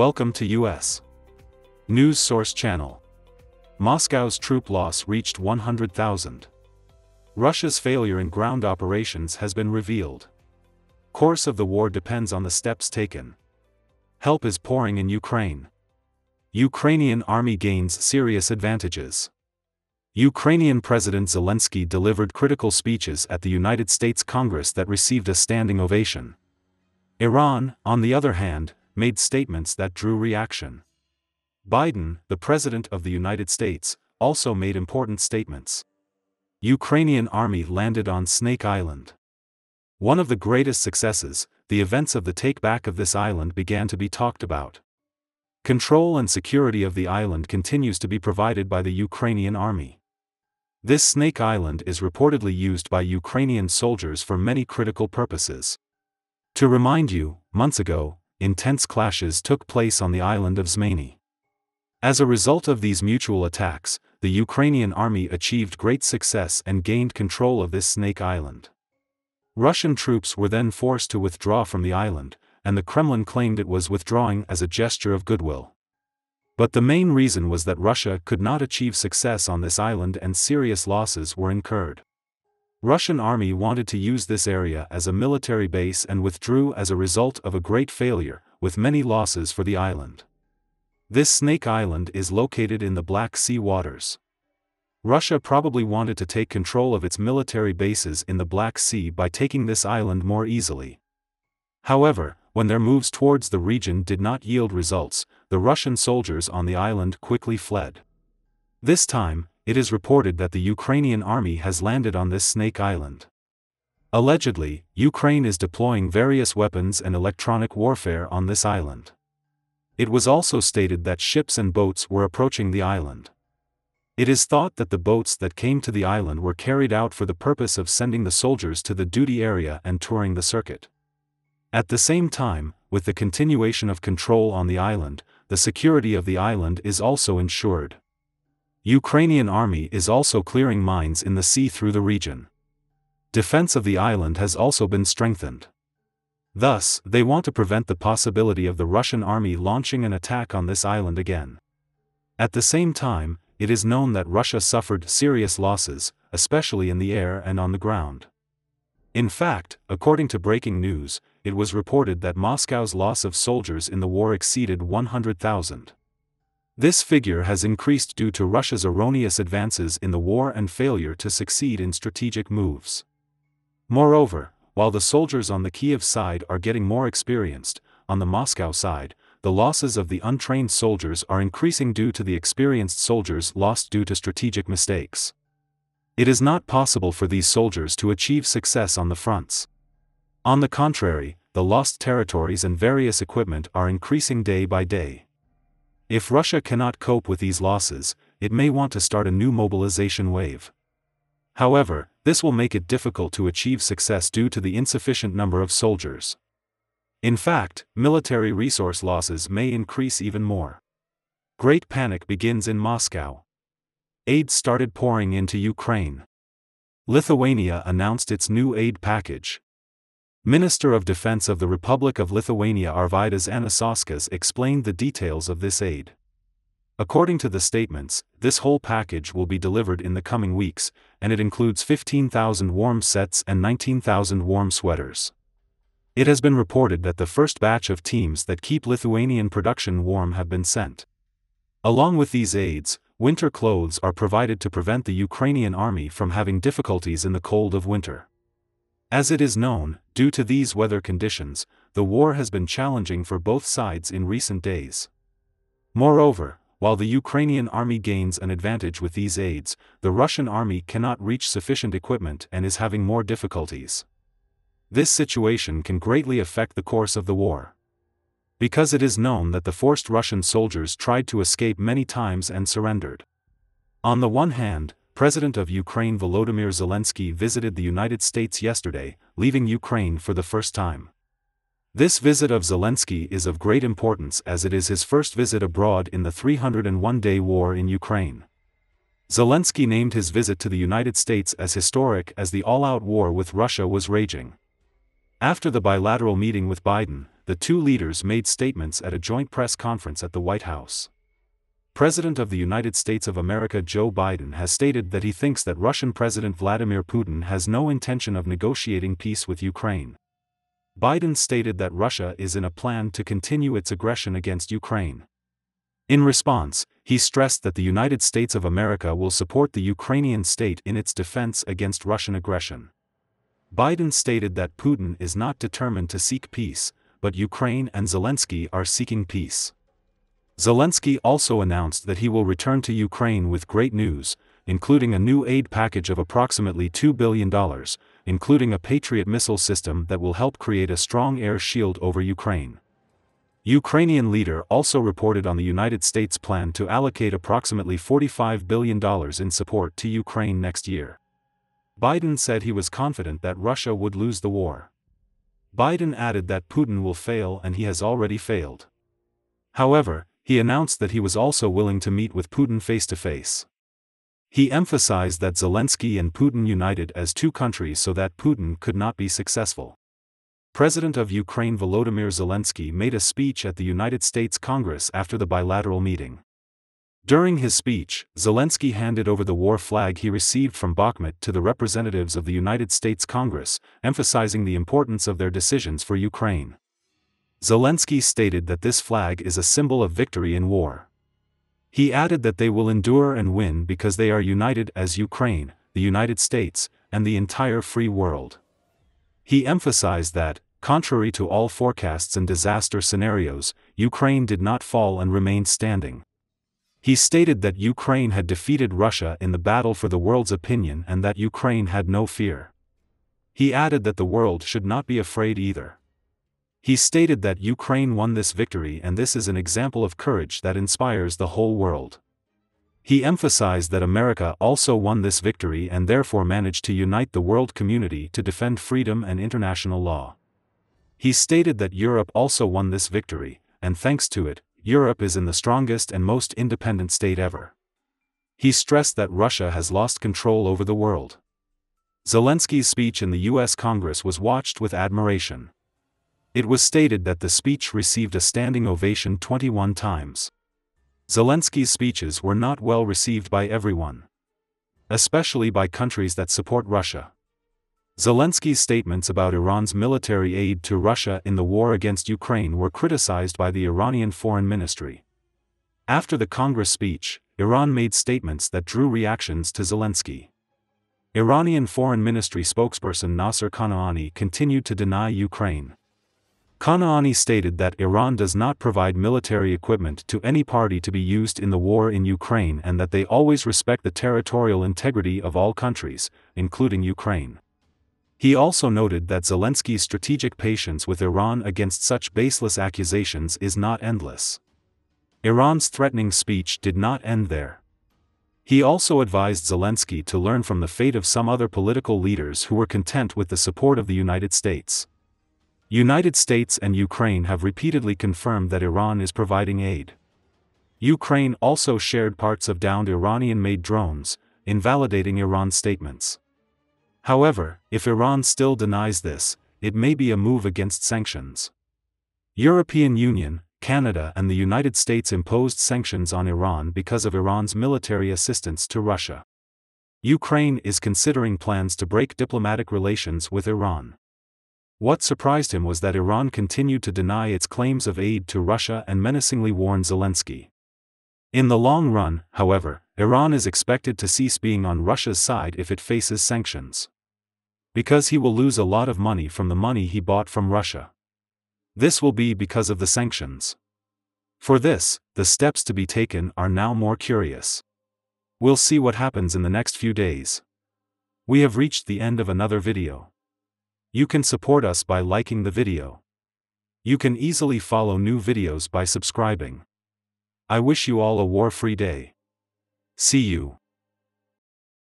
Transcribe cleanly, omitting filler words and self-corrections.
Welcome to U.S. News Source Channel. Moscow's troop loss reached 100,000. Russia's failure in ground operations has been revealed. Course of the war depends on the steps taken. Help is pouring in Ukraine. Ukrainian army gains serious advantages. Ukrainian President Zelensky delivered critical speeches at the United States Congress that received a standing ovation. Iran, on the other hand, made statements that drew reaction. Biden, the President of the United States, also made important statements. Ukrainian army landed on Snake Island. One of the greatest successes, the events of the take-back of this island began to be talked about. Control and security of the island continues to be provided by the Ukrainian army. This Snake Island is reportedly used by Ukrainian soldiers for many critical purposes. To remind you, months ago, intense clashes took place on the island of Zmeny. As a result of these mutual attacks, the Ukrainian army achieved great success and gained control of this Snake Island. Russian troops were then forced to withdraw from the island, and the Kremlin claimed it was withdrawing as a gesture of goodwill. But the main reason was that Russia could not achieve success on this island and serious losses were incurred. Russian army wanted to use this area as a military base and withdrew as a result of a great failure, with many losses for the island. This Snake Island is located in the Black Sea waters. Russia probably wanted to take control of its military bases in the Black Sea by taking this island more easily. However, when their moves towards the region did not yield results, the Russian soldiers on the island quickly fled. This time, it is reported that the Ukrainian army has landed on this Snake Island. Allegedly, Ukraine is deploying various weapons and electronic warfare on this island. It was also stated that ships and boats were approaching the island. It is thought that the boats that came to the island were carried out for the purpose of sending the soldiers to the duty area and touring the circuit. At the same time, with the continuation of control on the island, the security of the island is also ensured. Ukrainian army is also clearing mines in the sea through the region. Defense of the island has also been strengthened. Thus, they want to prevent the possibility of the Russian army launching an attack on this island again. At the same time, it is known that Russia suffered serious losses, especially in the air and on the ground. In fact, according to breaking news, it was reported that Moscow's loss of soldiers in the war exceeded 100,000. This figure has increased due to Russia's erroneous advances in the war and failure to succeed in strategic moves. Moreover, while the soldiers on the Kiev side are getting more experienced, on the Moscow side, the losses of the untrained soldiers are increasing due to the experienced soldiers lost due to strategic mistakes. It is not possible for these soldiers to achieve success on the fronts. On the contrary, the lost territories and various equipment are increasing day by day. If Russia cannot cope with these losses, it may want to start a new mobilization wave. However, this will make it difficult to achieve success due to the insufficient number of soldiers. In fact, military resource losses may increase even more. Great panic begins in Moscow. Aid started pouring into Ukraine. Lithuania announced its new aid package. Minister of Defense of the Republic of Lithuania Arvydas Anušauskas explained the details of this aid. According to the statements, this whole package will be delivered in the coming weeks, and it includes 15,000 warm sets and 19,000 warm sweaters. It has been reported that the first batch of teams that keep Lithuanian production warm have been sent. Along with these aids, winter clothes are provided to prevent the Ukrainian army from having difficulties in the cold of winter. As it is known, due to these weather conditions, the war has been challenging for both sides in recent days. Moreover, while the Ukrainian army gains an advantage with these aids, the Russian army cannot reach sufficient equipment and is having more difficulties. This situation can greatly affect the course of the war. Because it is known that the forced Russian soldiers tried to escape many times and surrendered. On the one hand, President of Ukraine Volodymyr Zelensky visited the United States yesterday, leaving Ukraine for the first time. This visit of Zelensky is of great importance as it is his first visit abroad in the 301-day war in Ukraine. Zelensky named his visit to the United States as historic as the all-out war with Russia was raging. After the bilateral meeting with Biden, the two leaders made statements at a joint press conference at the White House. President of the United States of America Joe Biden has stated that he thinks that Russian President Vladimir Putin has no intention of negotiating peace with Ukraine. Biden stated that Russia is in a plan to continue its aggression against Ukraine. In response, he stressed that the United States of America will support the Ukrainian state in its defense against Russian aggression. Biden stated that Putin is not determined to seek peace, but Ukraine and Zelensky are seeking peace. Zelensky also announced that he will return to Ukraine with great news, including a new aid package of approximately $2 billion, including a Patriot missile system that will help create a strong air shield over Ukraine. Ukrainian leader also reported on the United States' plan to allocate approximately $45 billion in support to Ukraine next year. Biden said he was confident that Russia would lose the war. Biden added that Putin will fail and he has already failed. However, he announced that he was also willing to meet with Putin face-to-face. He emphasized that Zelensky and Putin united as two countries so that Putin could not be successful. President of Ukraine Volodymyr Zelensky made a speech at the United States Congress after the bilateral meeting. During his speech, Zelensky handed over the war flag he received from Bakhmut to the representatives of the United States Congress, emphasizing the importance of their decisions for Ukraine. Zelensky stated that this flag is a symbol of victory in war. He added that they will endure and win because they are united as Ukraine, the United States, and the entire free world. He emphasized that, contrary to all forecasts and disaster scenarios, Ukraine did not fall and remained standing. He stated that Ukraine had defeated Russia in the battle for the world's opinion and that Ukraine had no fear. He added that the world should not be afraid either. He stated that Ukraine won this victory and this is an example of courage that inspires the whole world. He emphasized that America also won this victory and therefore managed to unite the world community to defend freedom and international law. He stated that Europe also won this victory, and thanks to it, Europe is in the strongest and most independent state ever. He stressed that Russia has lost control over the world. Zelensky's speech in the U.S. Congress was watched with admiration. It was stated that the speech received a standing ovation 21 times. Zelensky's speeches were not well received by everyone, especially by countries that support Russia. Zelensky's statements about Iran's military aid to Russia in the war against Ukraine were criticized by the Iranian Foreign Ministry. After the Congress speech, Iran made statements that drew reactions to Zelensky. Iranian Foreign Ministry spokesperson Nasser Kanani continued to deny Ukraine. Kanani stated that Iran does not provide military equipment to any party to be used in the war in Ukraine and that they always respect the territorial integrity of all countries, including Ukraine. He also noted that Zelensky's strategic patience with Iran against such baseless accusations is not endless. Iran's threatening speech did not end there. He also advised Zelensky to learn from the fate of some other political leaders who were content with the support of the United States. United States and Ukraine have repeatedly confirmed that Iran is providing aid. Ukraine also shared parts of downed Iranian-made drones, invalidating Iran's statements. However, if Iran still denies this, it may be a move against sanctions. European Union, Canada and the United States imposed sanctions on Iran because of Iran's military assistance to Russia. Ukraine is considering plans to break diplomatic relations with Iran. What surprised him was that Iran continued to deny its claims of aid to Russia and menacingly warned Zelensky. In the long run, however, Iran is expected to cease being on Russia's side if it faces sanctions. Because he will lose a lot of money from the money he bought from Russia. This will be because of the sanctions. For this, the steps to be taken are now more curious. We'll see what happens in the next few days. We have reached the end of another video. You can support us by liking the video. You can easily follow new videos by subscribing. I wish you all a war-free day. See you.